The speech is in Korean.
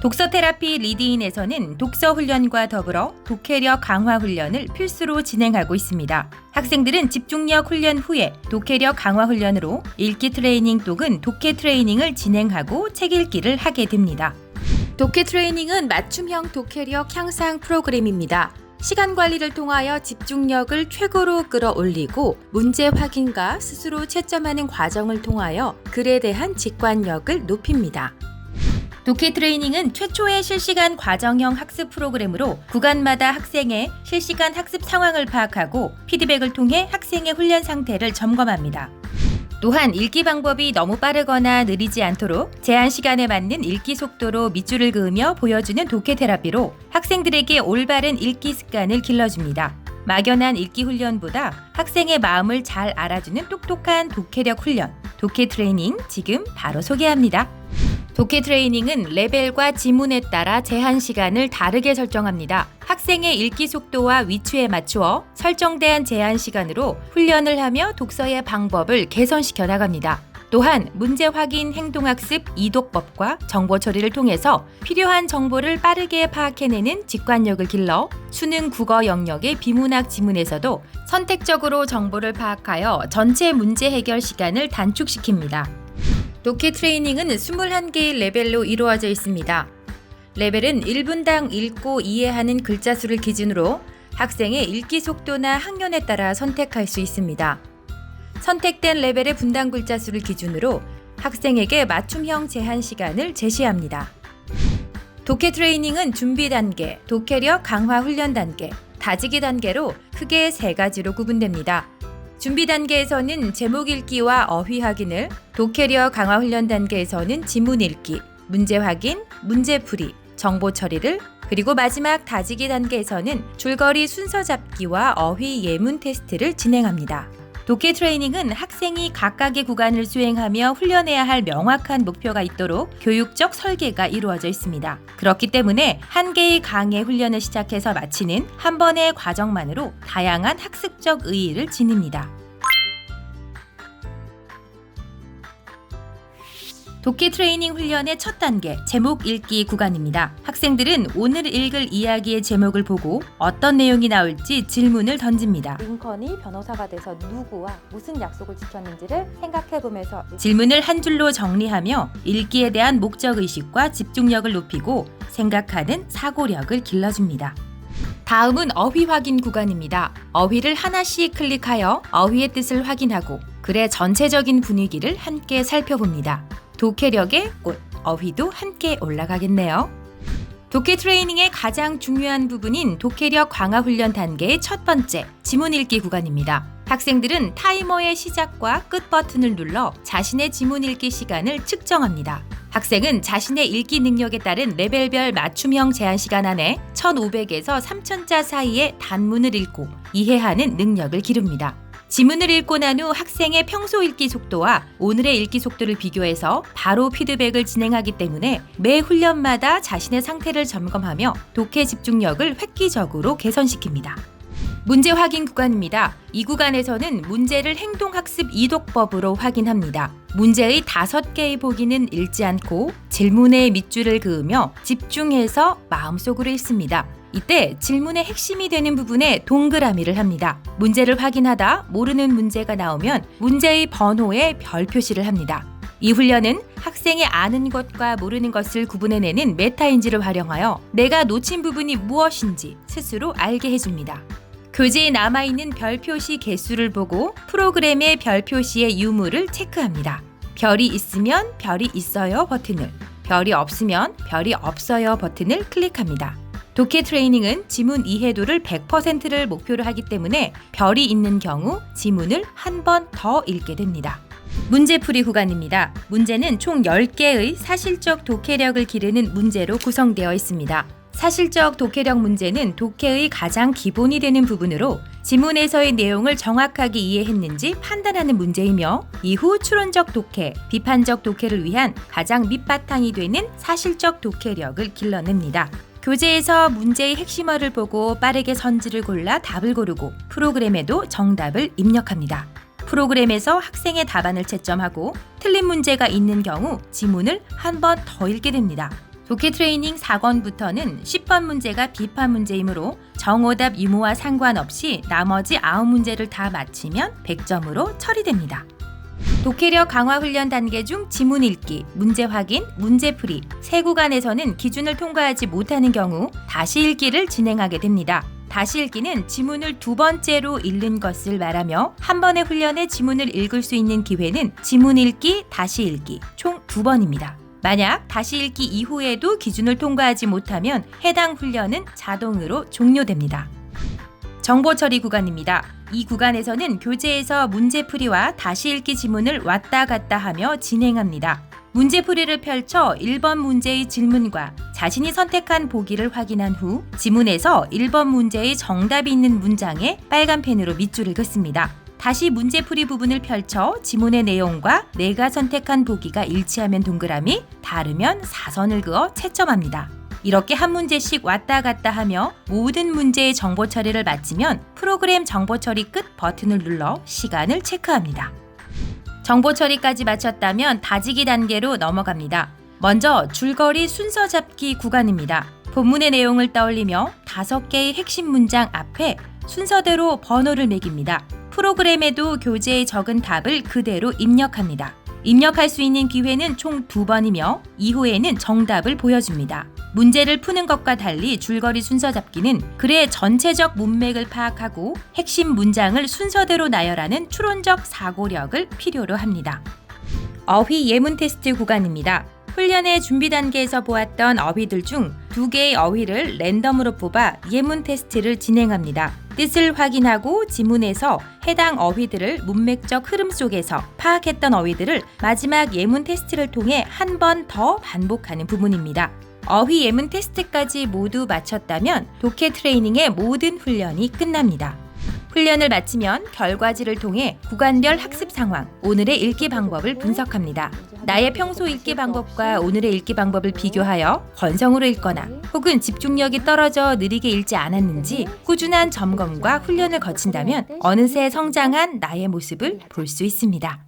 독서 테라피 리드인에서는 독서 훈련과 더불어 독해력 강화 훈련을 필수로 진행하고 있습니다. 학생들은 집중력 훈련 후에 독해력 강화 훈련으로 읽기 트레이닝 또는 독해 트레이닝을 진행하고 책 읽기를 하게 됩니다. 독해 트레이닝은 맞춤형 독해력 향상 프로그램입니다. 시간 관리를 통하여 집중력을 최고로 끌어올리고 문제 확인과 스스로 채점하는 과정을 통하여 글에 대한 직관력을 높입니다. 독해 트레이닝은 최초의 실시간 과정형 학습 프로그램으로 구간마다 학생의 실시간 학습 상황을 파악하고 피드백을 통해 학생의 훈련 상태를 점검합니다. 또한 읽기 방법이 너무 빠르거나 느리지 않도록 제한 시간에 맞는 읽기 속도로 밑줄을 그으며 보여주는 독해 테라피로 학생들에게 올바른 읽기 습관을 길러줍니다. 막연한 읽기 훈련보다 학생의 마음을 잘 알아주는 똑똑한 독해력 훈련, 독해 트레이닝 지금 바로 소개합니다. 독해 트레이닝은 레벨과 지문에 따라 제한 시간을 다르게 설정합니다. 학생의 읽기 속도와 위치에 맞추어 설정된 제한 시간으로 훈련을 하며 독서의 방법을 개선시켜 나갑니다. 또한 문제 확인 행동학습 이독법과 정보 처리를 통해서 필요한 정보를 빠르게 파악해내는 직관력을 길러 수능 국어 영역의 비문학 지문에서도 선택적으로 정보를 파악하여 전체 문제 해결 시간을 단축시킵니다. 독해 트레이닝은 21개의 레벨로 이루어져 있습니다. 레벨은 1분당 읽고 이해하는 글자 수를 기준으로 학생의 읽기 속도나 학년에 따라 선택할 수 있습니다. 선택된 레벨의 분당 글자 수를 기준으로 학생에게 맞춤형 제한 시간을 제시합니다. 독해 트레이닝은 준비 단계, 독해력 강화 훈련 단계, 다지기 단계로 크게 3가지로 구분됩니다. 준비 단계에서는 제목 읽기와 어휘 확인을, 독해력 강화 훈련 단계에서는 지문 읽기, 문제 확인, 문제 풀이, 정보 처리를, 그리고 마지막 다지기 단계에서는 줄거리 순서 잡기와 어휘 예문 테스트를 진행합니다. 독해 트레이닝은 학생이 각각의 구간을 수행하며 훈련해야 할 명확한 목표가 있도록 교육적 설계가 이루어져 있습니다. 그렇기 때문에 한 개의 강의 훈련을 시작해서 마치는 한 번의 과정만으로 다양한 학습적 의의를 지닙니다. 독해 트레이닝 훈련의 첫 단계, 제목 읽기 구간입니다. 학생들은 오늘 읽을 이야기의 제목을 보고 어떤 내용이 나올지 질문을 던집니다. 링컨이 변호사가 돼서 누구와 무슨 약속을 지켰는지를 생각해보면서 질문을 한 줄로 정리하며 읽기에 대한 목적의식과 집중력을 높이고 생각하는 사고력을 길러줍니다. 다음은 어휘 확인 구간입니다. 어휘를 하나씩 클릭하여 어휘의 뜻을 확인하고 글의 전체적인 분위기를 함께 살펴봅니다. 독해력의 꽃, 어휘도 함께 올라가겠네요. 독해 트레이닝의 가장 중요한 부분인 독해력 강화 훈련 단계의 첫 번째, 지문 읽기 구간입니다. 학생들은 타이머의 시작과 끝 버튼을 눌러 자신의 지문 읽기 시간을 측정합니다. 학생은 자신의 읽기 능력에 따른 레벨별 맞춤형 제한 시간 안에 1,500에서 3,000자 사이의 단문을 읽고 이해하는 능력을 기릅니다. 지문을 읽고 난 후 학생의 평소 읽기 속도와 오늘의 읽기 속도를 비교해서 바로 피드백을 진행하기 때문에 매 훈련마다 자신의 상태를 점검하며 독해 집중력을 획기적으로 개선시킵니다. 문제 확인 구간입니다. 이 구간에서는 문제를 행동학습 이독법으로 확인합니다. 문제의 5개의 보기는 읽지 않고 질문에 밑줄을 그으며 집중해서 마음속으로 읽습니다. 이때 질문의 핵심이 되는 부분에 동그라미를 합니다. 문제를 확인하다 모르는 문제가 나오면 문제의 번호에 별 표시를 합니다. 이 훈련은 학생의 아는 것과 모르는 것을 구분해내는 메타인지를 활용하여 내가 놓친 부분이 무엇인지 스스로 알게 해줍니다. 교재에 남아있는 별 표시 개수를 보고 프로그램의 별 표시의 유무를 체크합니다. 별이 있으면 별이 있어요 버튼을, 별이 없으면 별이 없어요 버튼을 클릭합니다. 독해 트레이닝은 지문 이해도를 100%를 목표로 하기 때문에 별이 있는 경우 지문을 한 번 더 읽게 됩니다. 문제풀이 구간입니다. 문제는 총 10개의 사실적 독해력을 기르는 문제로 구성되어 있습니다. 사실적 독해력 문제는 독해의 가장 기본이 되는 부분으로 지문에서의 내용을 정확하게 이해했는지 판단하는 문제이며 이후 추론적 독해, 비판적 독해를 위한 가장 밑바탕이 되는 사실적 독해력을 길러냅니다. 교재에서 문제의 핵심어를 보고 빠르게 선지를 골라 답을 고르고 프로그램에도 정답을 입력합니다. 프로그램에서 학생의 답안을 채점하고 틀린 문제가 있는 경우 지문을 한 번 더 읽게 됩니다. 독해 트레이닝 4권부터는 10번 문제가 비판 문제이므로 정오답 유무와 상관없이 나머지 9문제를 다 맞히면 100점으로 처리됩니다. 독해력 강화 훈련 단계 중 지문 읽기, 문제 확인, 문제풀이 세 구간에서는 기준을 통과하지 못하는 경우 다시 읽기를 진행하게 됩니다. 다시 읽기는 지문을 두 번째로 읽는 것을 말하며 한 번의 훈련에 지문을 읽을 수 있는 기회는 지문 읽기, 다시 읽기 총 2번입니다. 만약 다시 읽기 이후에도 기준을 통과하지 못하면 해당 훈련은 자동으로 종료됩니다. 정보 처리 구간입니다. 이 구간에서는 교재에서 문제풀이와 다시 읽기 지문을 왔다 갔다 하며 진행합니다. 문제풀이를 펼쳐 1번 문제의 질문과 자신이 선택한 보기를 확인한 후 지문에서 1번 문제의 정답이 있는 문장에 빨간 펜으로 밑줄을 긋습니다. 다시 문제풀이 부분을 펼쳐 지문의 내용과 내가 선택한 보기가 일치하면 동그라미, 다르면 사선을 그어 채점합니다. 이렇게 한 문제씩 왔다 갔다 하며 모든 문제의 정보 처리를 마치면 프로그램 정보 처리 끝 버튼을 눌러 시간을 체크합니다. 정보 처리까지 마쳤다면 다지기 단계로 넘어갑니다. 먼저 줄거리 순서 잡기 구간입니다. 본문의 내용을 떠올리며 5개의 핵심 문장 앞에 순서대로 번호를 매깁니다. 프로그램에도 교재에 적은 답을 그대로 입력합니다. 입력할 수 있는 기회는 총 2번이며 이후에는 정답을 보여줍니다. 문제를 푸는 것과 달리 줄거리 순서 잡기는 글의 전체적 문맥을 파악하고 핵심 문장을 순서대로 나열하는 추론적 사고력을 필요로 합니다. 어휘 예문 테스트 구간입니다. 훈련의 준비 단계에서 보았던 어휘들 중 2개의 어휘를 랜덤으로 뽑아 예문 테스트를 진행합니다. 뜻을 확인하고 지문에서 해당 어휘들을 문맥적 흐름 속에서 파악했던 어휘들을 마지막 예문 테스트를 통해 한 번 더 반복하는 부분입니다. 어휘 예문 테스트까지 모두 마쳤다면 독해 트레이닝의 모든 훈련이 끝납니다. 훈련을 마치면 결과지를 통해 구간별 학습 상황, 오늘의 읽기 방법을 분석합니다. 나의 평소 읽기 방법과 오늘의 읽기 방법을 비교하여 건성으로 읽거나 혹은 집중력이 떨어져 느리게 읽지 않았는지 꾸준한 점검과 훈련을 거친다면 어느새 성장한 나의 모습을 볼 수 있습니다.